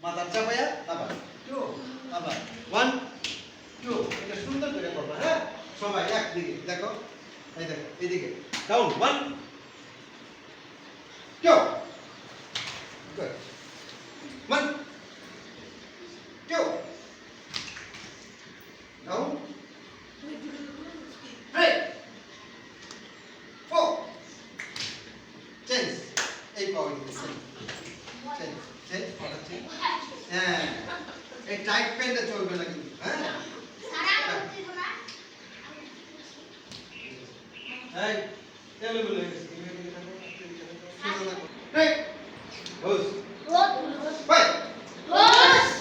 মাথার চাপায়া আবার টু আবার 1 2 এটা সুন্দর করে করবা হ্যাঁ সবাই একদিকে দেখো এই দেখো এইদিকে ডাউন 1 2 গুড 1 2 ডাউন 3 4 চেঞ্জ এই পাওয়ার চেঞ্জ চেঞ্জ পড়াচ্ছি হ্যাঁ এই টাইট পেনটা চলবে না কিন্তু হ্যাঁ এই চলো বলে এই হোস বাই Horse.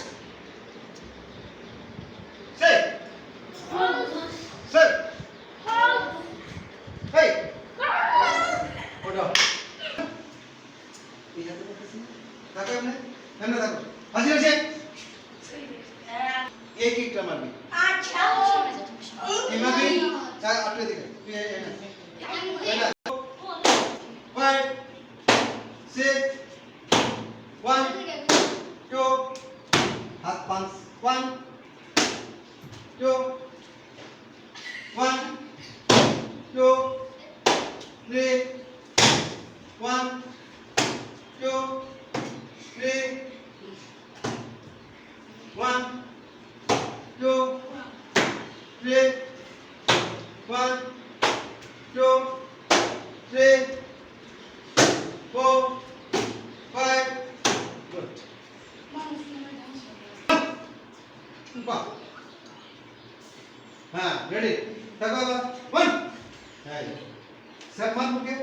সে সে এই ওটা এই হাতে করতেছি তাকে এমনে এমনে দেখো হাসি হাসি এই কিকটা মারবি এই মারবি যা আপনি দিকে তুই এই না 5 6 1 2 হাত পাঁচ 1 2 1 2 3 1 2 3 1 2 3 1 2 3 4 5 good বাহ হ্যাঁ রেডি দেখো আবার 1 হ্যাঁ স্যাপ মার মুখে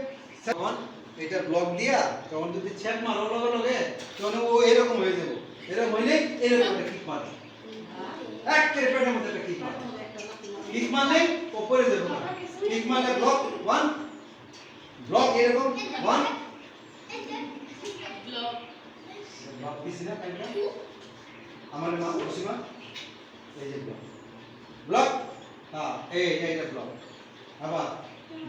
তখন এটা ব্লক দিয়া তখন যদি স্যাপ মারো লগে লগে তখন ও এরকম হয়ে যাবে এরকম হইলে এরকম একটা কিক মারবে এক পেটের মধ্যে একটা কিক মারবে কিক মারলে উপরে যাবে না কিক মারলে ব্লক 1 ব্লক এরকম 1 ব্লক পিছনে কাইটা আমার মা বসিমা এই যে ব্লক ব্লক হ্যাঁ এইটা ব্লক আবার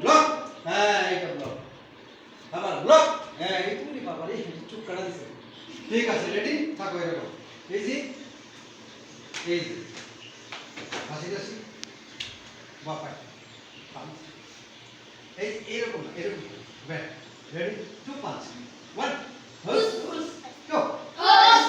ব্লক হ্যাঁ এইটা ব্লক আবার ব্লক হ্যাঁ এইটুকুনি বাবা রে চুপ কাটা দিছে ঠিক আছে রেডি থাকো এরকম এই যে হাসি হাসি বাবা এই এরকম এরকম ব্যাট রেডি 2 5 1 হুস গো Horse.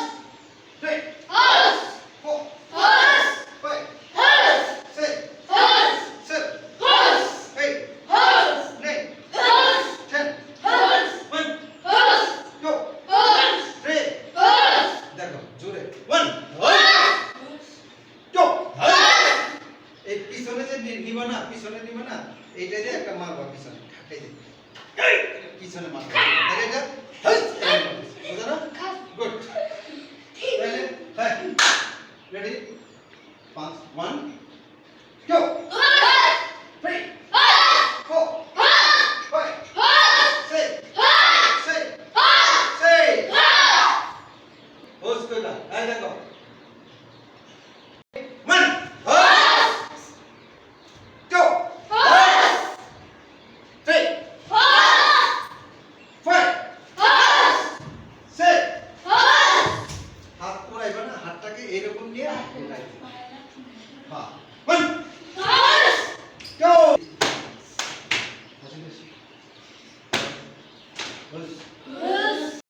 3 Horse. 4 Horse. 5 Horse. 6 Horse. 7 Horse. 8 Horse. 9 Horse. 10 Horse. 1 Horse. 2 Horse. 3 Horse. দেখো জোরে 1 এই পিছনে যে নিবা না এইটা দিয়ে একটা মারবা পিছনে এই যে পিছনে মারবা দেখো এটা